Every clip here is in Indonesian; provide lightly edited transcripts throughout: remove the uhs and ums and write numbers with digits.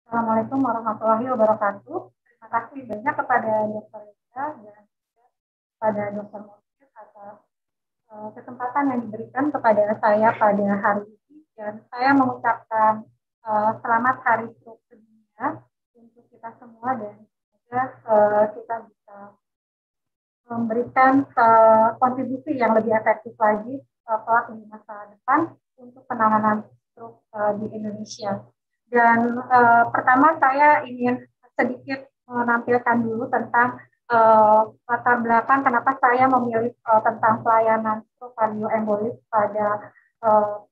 Assalamualaikum warahmatullahi wabarakatuh. Terima kasih banyak kepada Dr. Reza dan kepada Dr. Mufid atas kesempatan yang diberikan kepada saya pada hari ini, dan saya mengucapkan selamat Hari Stroke Sedunia untuk kita semua, dan semoga kita bisa memberikan kontribusi yang lebih efektif lagi kelak di masa depan untuk penanganan stroke di Indonesia. Dan pertama saya ingin sedikit menampilkan dulu tentang latar belakang kenapa saya memilih tentang pelayanan stroke kardioembolik pada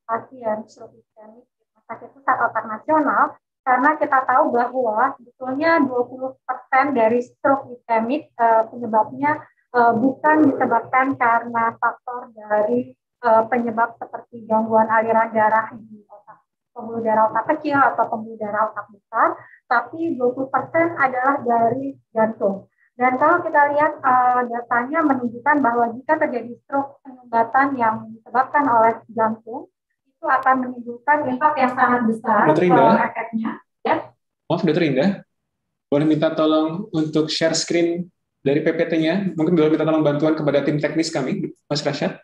pasien stroke iskemik di Rumah Sakit Pusat Otak Nasional, karena kita tahu bahwa sebetulnya 20% dari stroke iskemik penyebabnya bukan disebabkan karena faktor dari penyebab seperti gangguan aliran darah di otak, pembuluh darah otak kecil atau pembuluh darah otak besar, tapi 20% adalah dari jantung. Dan kalau kita lihat datanya menunjukkan bahwa jika terjadi stroke penyumbatan yang disebabkan oleh jantung, itu akan menimbulkan impak yang sangat besar efeknya. Ya. Maaf, Dr. Indah, boleh minta tolong untuk share screen dari PPT-nya, mungkin boleh minta tolong bantuan kepada tim teknis kami, Mas Rasyad.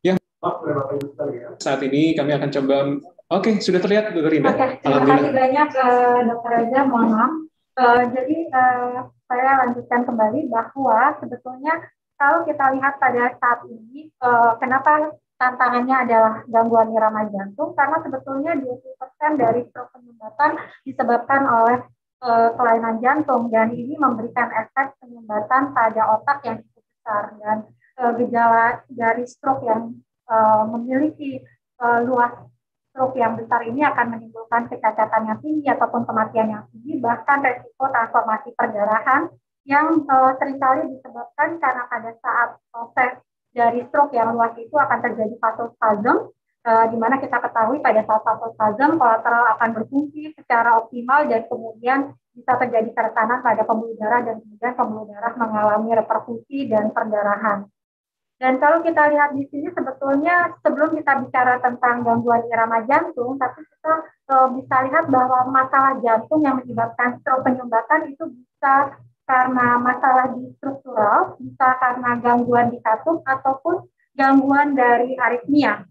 Ya, saat ini kami akan coba. Oke, sudah terlihat, Dr. Indah. Oke, terima kasih banyak, Dr. Reza. Mohon maaf. Jadi saya lanjutkan kembali bahwa sebetulnya kalau kita lihat pada saat ini, kenapa tantangannya adalah gangguan irama jantung, karena sebetulnya 20% dari stroke penyumbatan disebabkan oleh kelainan jantung, dan ini memberikan efek penyumbatan pada otak yang cukup besar, dan gejala dari stroke yang memiliki luas stroke yang besar ini akan menimbulkan kecacatan yang tinggi ataupun kematian yang tinggi, bahkan resiko transformasi perdarahan yang seringkali disebabkan karena pada saat proses dari stroke yang luas itu akan terjadi vasospasm, di mana kita ketahui pada saat vasospasm kolateral akan berfungsi secara optimal dan kemudian bisa terjadi keretanan pada pembuluh darah, dan kemudian pembuluh darah mengalami reperfusi dan perdarahan. Dan kalau kita lihat di sini sebetulnya sebelum kita bicara tentang gangguan irama jantung, tapi kita bisa lihat bahwa masalah jantung yang menyebabkan stroke penyumbatan itu bisa karena masalah di struktural, bisa karena gangguan di katup, ataupun gangguan dari aritmia.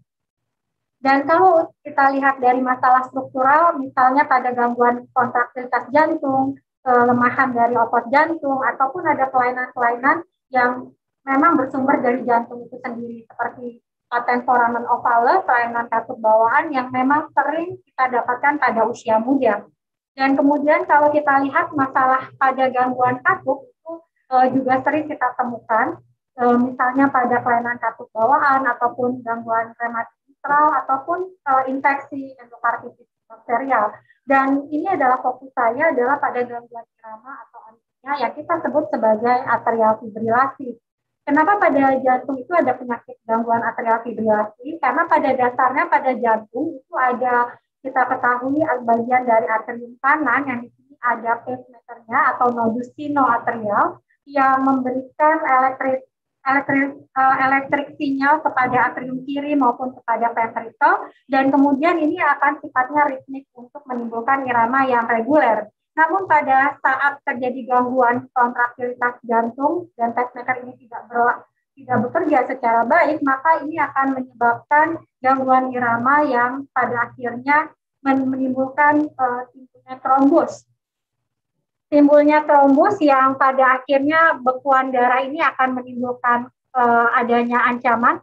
Dan kalau kita lihat dari masalah struktural, misalnya pada gangguan kontraktilitas jantung, kelemahan dari otot jantung, ataupun ada kelainan-kelainan yang memang bersumber dari jantung itu sendiri, seperti patent foramen ovale, kelainan katup bawaan yang memang sering kita dapatkan pada usia muda. Dan kemudian kalau kita lihat masalah pada gangguan katup itu juga sering kita temukan, misalnya pada kelainan katup bawaan ataupun gangguan rematik mitral ataupun infeksi endokarditis bakterial. Dan ini adalah fokus saya adalah pada gangguan irama atau aritmia yang kita sebut sebagai atrial fibrilasi. Kenapa pada jantung itu ada penyakit gangguan atrial fibrilasi? Karena pada dasarnya pada jantung itu ada, kita ketahui bagian dari atrium kanan yang di sini ada pacemaker-nya atau nodus sinoatrial yang memberikan elektrik sinyal kepada atrium kiri maupun kepada ventricle, dan kemudian ini akan sifatnya ritmik untuk menimbulkan irama yang reguler. Namun pada saat terjadi gangguan kontraktilitas jantung dan pacemaker ini tidak bekerja secara baik, maka ini akan menyebabkan gangguan irama yang pada akhirnya menimbulkan timbulnya trombus. Timbulnya trombus yang pada akhirnya bekuan darah ini akan menimbulkan adanya ancaman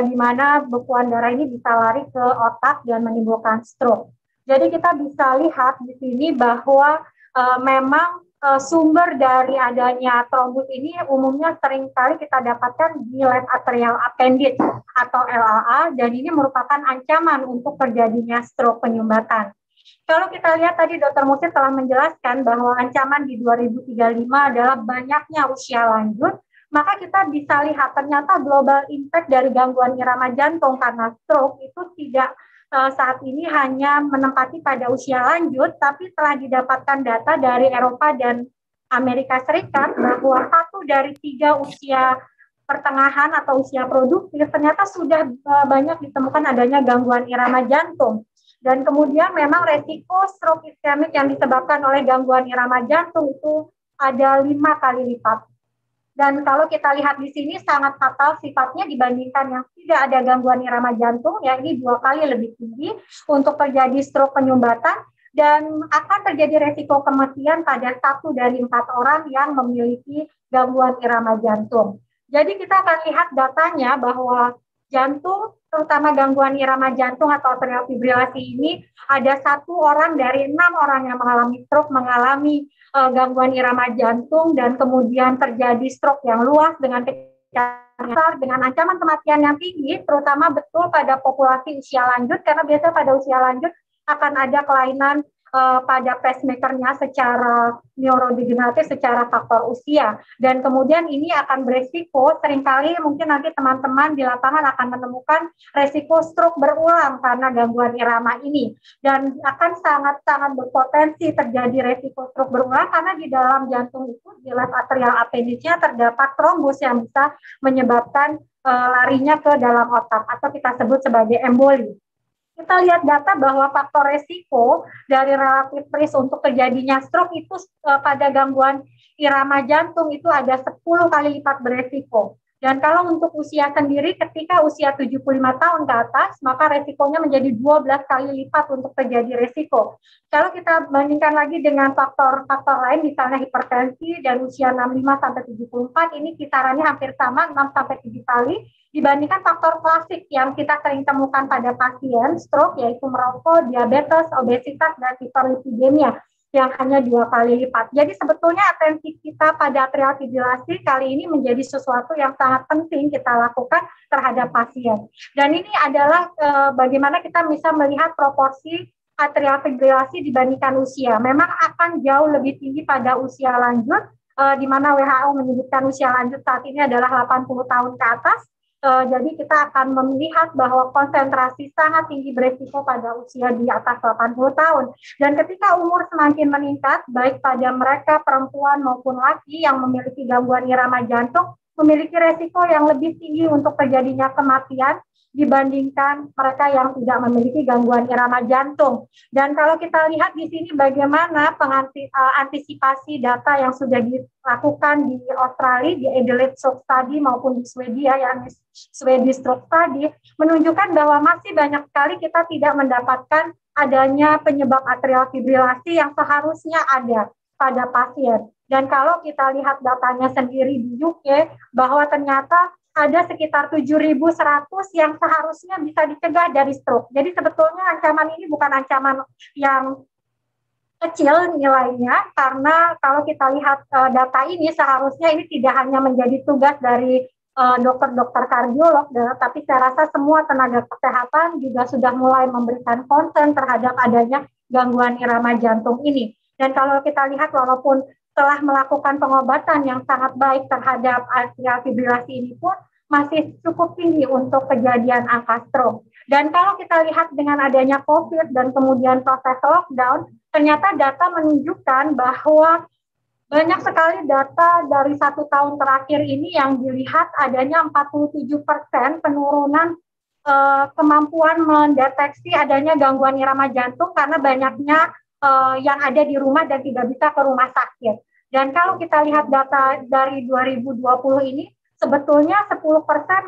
di mana bekuan darah ini bisa lari ke otak dan menimbulkan stroke. Jadi kita bisa lihat di sini bahwa memang sumber dari adanya trombus ini umumnya seringkali kita dapatkan di left atrial appendage atau LAA, dan ini merupakan ancaman untuk terjadinya stroke penyumbatan. Kalau kita lihat tadi Dr. Mufid telah menjelaskan bahwa ancaman di 2035 adalah banyaknya usia lanjut, maka kita bisa lihat ternyata global impact dari gangguan irama jantung karena stroke itu tidak saat ini hanya menempati pada usia lanjut, tapi telah didapatkan data dari Eropa dan Amerika Serikat bahwa 1 dari 3 usia pertengahan atau usia produktif ternyata sudah banyak ditemukan adanya gangguan irama jantung. Dan kemudian memang resiko stroke iskemik yang disebabkan oleh gangguan irama jantung itu ada 5 kali lipat. Dan kalau kita lihat di sini sangat fatal sifatnya dibandingkan yang tidak ada gangguan irama jantung, ya ini 2 kali lebih tinggi untuk terjadi stroke penyumbatan dan akan terjadi resiko kematian pada 1 dari 4 orang yang memiliki gangguan irama jantung. Jadi kita akan lihat datanya bahwa jantung, terutama gangguan irama jantung atau atrial fibrilasi ini, ada 1 orang dari 6 orang yang mengalami stroke mengalami gangguan irama jantung dan kemudian terjadi stroke yang luas dengan besar dengan ancaman kematian yang tinggi, terutama betul pada populasi usia lanjut karena biasa pada usia lanjut akan ada kelainan pada pacemaker-nya secara neurodegeneratif, secara faktor usia. Dan kemudian ini akan beresiko, seringkali mungkin nanti teman-teman di lapangan akan menemukan resiko stroke berulang karena gangguan irama ini. Dan akan sangat-sangat berpotensi terjadi resiko stroke berulang karena di dalam jantung itu, di left atrial appendage-nya terdapat trombus yang bisa menyebabkan larinya ke dalam otak atau kita sebut sebagai emboli. Kita lihat data bahwa faktor resiko dari relatif risk untuk terjadinya stroke itu pada gangguan irama jantung itu ada 10 kali lipat beresiko. Dan kalau untuk usia sendiri ketika usia 75 tahun ke atas, maka resikonya menjadi 12 kali lipat untuk terjadi resiko. Kalau kita bandingkan lagi dengan faktor-faktor lain, misalnya hipertensi dan usia 65-74, ini kisarannya hampir sama, 6-7 kali, dibandingkan faktor klasik yang kita sering temukan pada pasien stroke, yaitu merokok, diabetes, obesitas, dan hiperlipidemia yang hanya 2 kali lipat. Jadi sebetulnya atensi kita pada atrial fibrilasi kali ini menjadi sesuatu yang sangat penting kita lakukan terhadap pasien. Dan ini adalah bagaimana kita bisa melihat proporsi atrial fibrilasi dibandingkan usia. Memang akan jauh lebih tinggi pada usia lanjut, di mana WHO menyebutkan usia lanjut saat ini adalah 80 tahun ke atas. Jadi kita akan melihat bahwa konsentrasi sangat tinggi beresiko pada usia di atas 80 tahun. Dan ketika umur semakin meningkat, baik pada mereka perempuan maupun laki yang memiliki gangguan irama jantung, memiliki resiko yang lebih tinggi untuk terjadinya kematian dibandingkan mereka yang tidak memiliki gangguan irama jantung. Dan kalau kita lihat di sini bagaimana antisipasi data yang sudah dilakukan di Australia, di Adelaide Stroke Study maupun di Swedia, yang Swedish Stroke Study, menunjukkan bahwa masih banyak sekali kita tidak mendapatkan adanya penyebab atrial fibrilasi yang seharusnya ada pada pasien. Dan kalau kita lihat datanya sendiri di UK, bahwa ternyata ada sekitar 7.100 yang seharusnya bisa dicegah dari stroke. Jadi sebetulnya ancaman ini bukan ancaman yang kecil nilainya, karena kalau kita lihat data ini seharusnya ini tidak hanya menjadi tugas dari dokter-dokter kardiolog, tapi saya rasa semua tenaga kesehatan juga sudah mulai memberikan concern terhadap adanya gangguan irama jantung ini. Dan kalau kita lihat walaupun telah melakukan pengobatan yang sangat baik terhadap atrial fibrilasi ini pun masih cukup tinggi untuk kejadian angka stroke. Dan kalau kita lihat dengan adanya COVID dan kemudian proses lockdown, ternyata data menunjukkan bahwa banyak sekali data dari 1 tahun terakhir ini yang dilihat adanya 47% penurunan kemampuan mendeteksi adanya gangguan irama jantung karena banyaknya yang ada di rumah dan tidak bisa ke rumah sakit. Dan kalau kita lihat data dari 2020 ini, sebetulnya 10%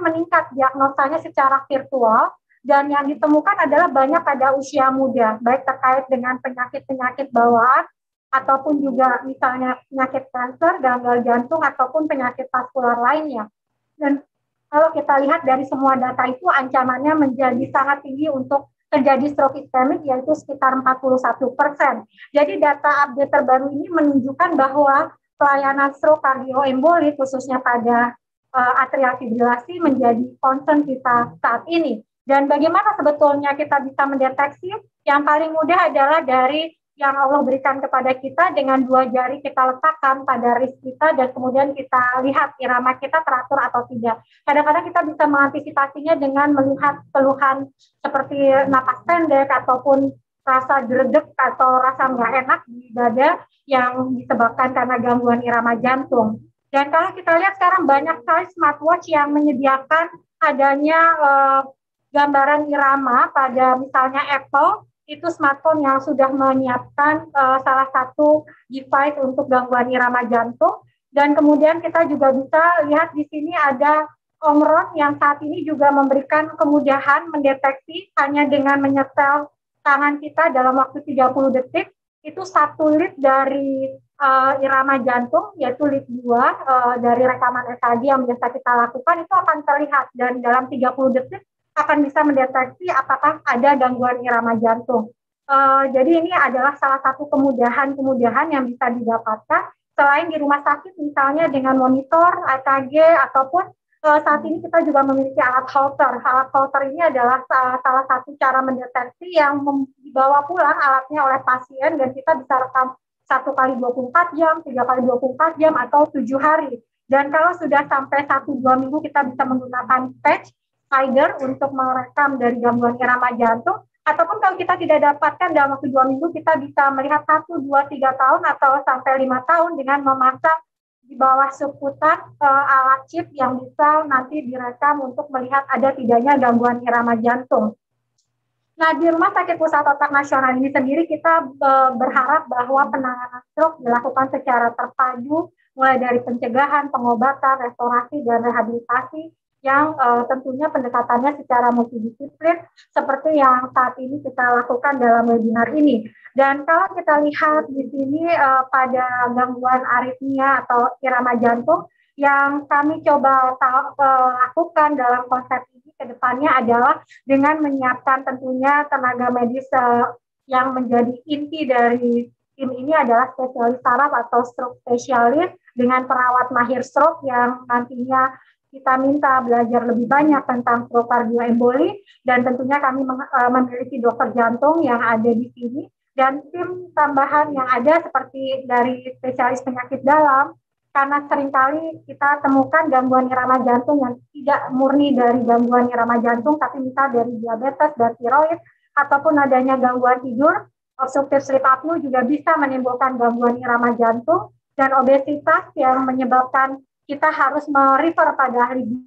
meningkat diagnosanya secara virtual, dan yang ditemukan adalah banyak pada usia muda, baik terkait dengan penyakit-penyakit bawaan, ataupun juga misalnya penyakit kanker, gagal jantung, ataupun penyakit vaskular lainnya. Dan kalau kita lihat dari semua data itu, ancamannya menjadi sangat tinggi untuk terjadi stroke iskemik, yaitu sekitar 41%. Jadi data update terbaru ini menunjukkan bahwa pelayanan stroke kardioemboli khususnya pada atrial fibrilasi menjadi concern kita saat ini. Dan bagaimana sebetulnya kita bisa mendeteksi? Yang paling mudah adalah dari yang Allah berikan kepada kita, dengan 2 jari kita letakkan pada wrist kita dan kemudian kita lihat irama kita teratur atau tidak. Kadang-kadang kita bisa mengantisipasinya dengan melihat keluhan seperti napas pendek ataupun rasa gerdek atau rasa nggak enak di dada yang disebabkan karena gangguan irama jantung. Dan kalau kita lihat sekarang banyak sekali smartwatch yang menyediakan adanya gambaran irama pada misalnya Apple, itu smartphone yang sudah menyiapkan salah satu device untuk gangguan irama jantung. Dan kemudian kita juga bisa lihat di sini ada Omron yang saat ini juga memberikan kemudahan mendeteksi hanya dengan menyetel tangan kita dalam waktu 30 detik, itu 1 lead dari irama jantung, yaitu lead 2 dari rekaman EKG yang biasa kita lakukan, itu akan terlihat dan dalam 30 detik akan bisa mendeteksi apakah ada gangguan irama jantung. Jadi ini adalah salah satu kemudahan-kemudahan yang bisa didapatkan selain di rumah sakit misalnya dengan monitor, EKG, ataupun saat ini kita juga memiliki alat Holter. Alat Holter ini adalah salah satu cara mendeteksi yang dibawa pulang alatnya oleh pasien dan kita bisa rekam 1 kali 24 jam, 3 kali 24 jam, atau 7 hari. Dan kalau sudah sampai 1-2 minggu kita bisa menggunakan patch spider untuk merekam dari gangguan irama jantung. Ataupun kalau kita tidak dapatkan dalam waktu 2 minggu, kita bisa melihat 1, 2, 3 tahun atau sampai 5 tahun dengan memasang di bawah subkutan alat chip yang bisa nanti direkam untuk melihat ada tidaknya gangguan irama jantung. Nah, di Rumah Sakit Pusat Otak Nasional ini sendiri kita berharap bahwa penanganan stroke dilakukan secara terpadu, mulai dari pencegahan, pengobatan, restorasi, dan rehabilitasi yang tentunya pendekatannya secara multidisiplin seperti yang saat ini kita lakukan dalam webinar ini. Dan kalau kita lihat di sini pada gangguan aritmia atau irama jantung, yang kami coba lakukan dalam konsep ini ke depannya adalah dengan menyiapkan tentunya tenaga medis yang menjadi inti dari tim ini adalah spesialis saraf atau stroke spesialis dengan perawat mahir stroke yang nantinya kita minta belajar lebih banyak tentang stroke kardioemboli, dan tentunya kami memiliki dokter jantung yang ada di sini, dan tim tambahan yang ada seperti dari spesialis penyakit dalam, karena seringkali kita temukan gangguan irama jantung yang tidak murni dari gangguan irama jantung, tapi misal dari diabetes dan tiroid, ataupun adanya gangguan tidur, obstructive sleep apnea juga bisa menimbulkan gangguan irama jantung, dan obesitas yang menyebabkan kita harus merefer pada ahli.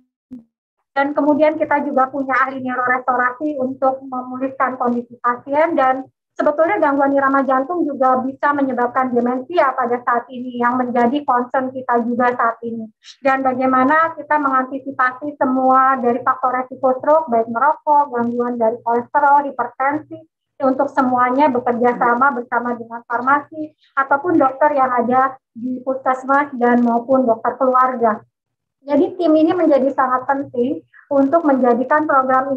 Dan kemudian kita juga punya ahli neurorestorasi untuk memulihkan kondisi pasien, dan sebetulnya gangguan irama jantung juga bisa menyebabkan demensia pada saat ini yang menjadi concern kita juga saat ini. Dan bagaimana kita mengantisipasi semua dari faktor resiko stroke, baik merokok, gangguan dari kolesterol, hipertensi, untuk semuanya bekerja sama bersama dengan farmasi ataupun dokter yang ada di puskesmas dan maupun dokter keluarga. Jadi tim ini menjadi sangat penting untuk menjadikan program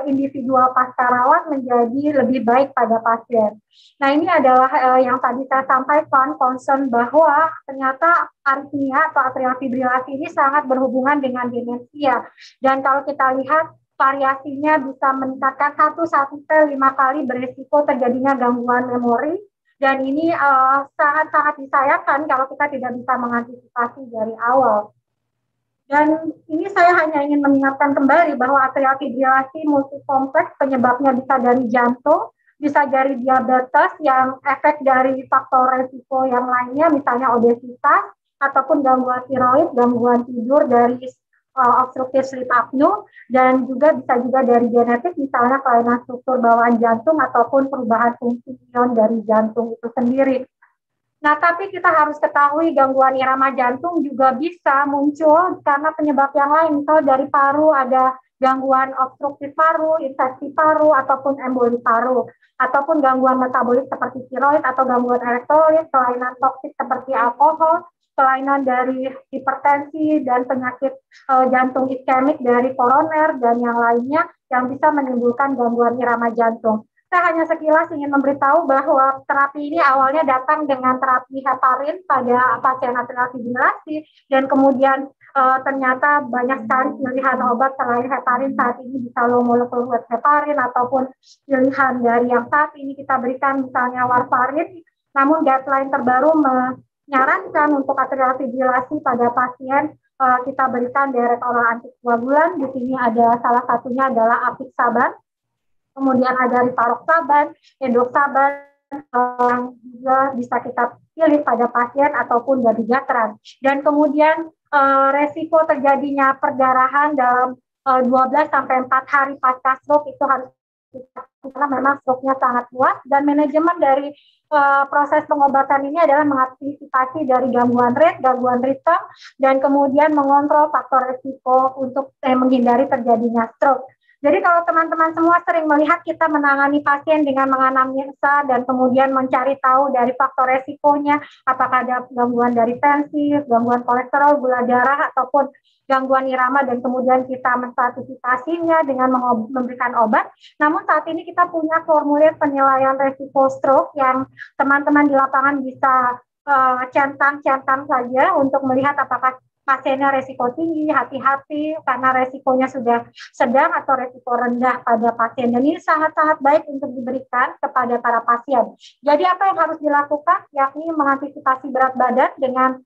individual pasca rawat menjadi lebih baik pada pasien. Nah, ini adalah yang tadi saya sampaikan, concern bahwa ternyata aritmia atau atrial fibrilasi ini sangat berhubungan dengan demensia. Dan kalau kita lihat variasinya bisa meningkatkan 1-5 kali beresiko terjadinya gangguan memori, dan ini sangat-sangat disayangkan kalau kita tidak bisa mengantisipasi dari awal. Dan ini saya hanya ingin mengingatkan kembali bahwa atrial fibrilasi multikompleks penyebabnya bisa dari jantung, bisa dari diabetes yang efek dari faktor resiko yang lainnya, misalnya obesitas, ataupun gangguan tiroid, gangguan tidur dari obstructive sleep apnea, dan juga bisa juga dari genetik, misalnya kelainan struktur bawaan jantung ataupun perubahan fungsi ion dari jantung itu sendiri. Nah, tapi kita harus ketahui gangguan irama jantung juga bisa muncul karena penyebab yang lain, misalnya dari paru ada gangguan obstruktif paru, infeksi paru, ataupun emboli paru, ataupun gangguan metabolik seperti tiroid atau gangguan elektrolit, kelainan toksik seperti alkohol, kelainan dari hipertensi dan penyakit jantung iskemik dari koroner dan yang lainnya yang bisa menimbulkan gangguan irama jantung. Saya hanya sekilas ingin memberitahu bahwa terapi ini awalnya datang dengan terapi heparin pada pasien atrial fibrilasi, dan kemudian ternyata banyak sekali pilihan obat selain heparin saat ini, bisa low molecular weight heparin ataupun pilihan dari yang saat ini kita berikan misalnya warfarin. Namun guideline terbaru menyarankan untuk atrial fibrilasi pada pasien kita berikan direct oral antikoagulan. Di sini ada salah satunya adalah apixaban, kemudian ada rivaroxaban, edoxaban, yang juga bisa kita pilih pada pasien ataupun dabigatran. Dan kemudian resiko terjadinya perdarahan dalam 12-4 hari pasca stroke itu harus karena memang stroke-nya sangat luas, dan manajemen dari proses pengobatan ini adalah mengantisipasi dari gangguan rate, gangguan ritme, dan kemudian mengontrol faktor risiko untuk menghindari terjadinya stroke. Jadi kalau teman-teman semua sering melihat kita menangani pasien dengan menganamnesa dan kemudian mencari tahu dari faktor resikonya, apakah ada gangguan dari tensi, gangguan kolesterol, gula darah, ataupun gangguan irama, dan kemudian kita menstratifikasinya dengan memberikan obat. Namun saat ini kita punya formulir penilaian resiko stroke yang teman-teman di lapangan bisa centang-centang saja untuk melihat apakah pasiennya resiko tinggi, hati-hati karena resikonya sudah sedang atau resiko rendah pada pasien. Dan ini sangat-sangat baik untuk diberikan kepada para pasien. Jadi apa yang harus dilakukan? Yakni mengantisipasi berat badan dengan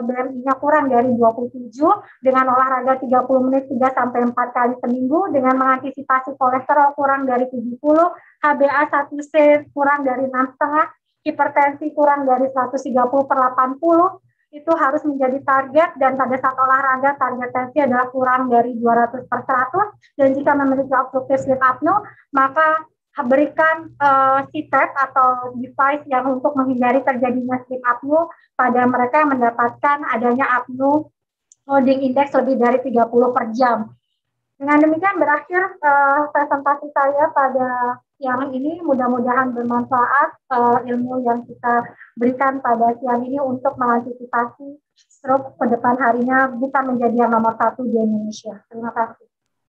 BMI-nya kurang dari 27, dengan olahraga 30 menit 3-4 kali seminggu, dengan mengantisipasi kolesterol kurang dari 70, HbA1c kurang dari 6,5, hipertensi kurang dari 130/80, itu harus menjadi target, dan pada saat olahraga target tensi adalah kurang dari 200/100, dan jika memiliki obstructive sleep apnea, maka berikan CPAP atau device yang untuk menghindari terjadinya sleep apnea pada mereka yang mendapatkan adanya apnea holding index lebih dari 30 per jam. Dengan demikian berakhir presentasi saya pada yang ini. Mudah-mudahan bermanfaat ilmu yang kita berikan pada siang ini untuk mengantisipasi stroke ke depan harinya bisa menjadi yang nomor 1 di Indonesia. Terima kasih.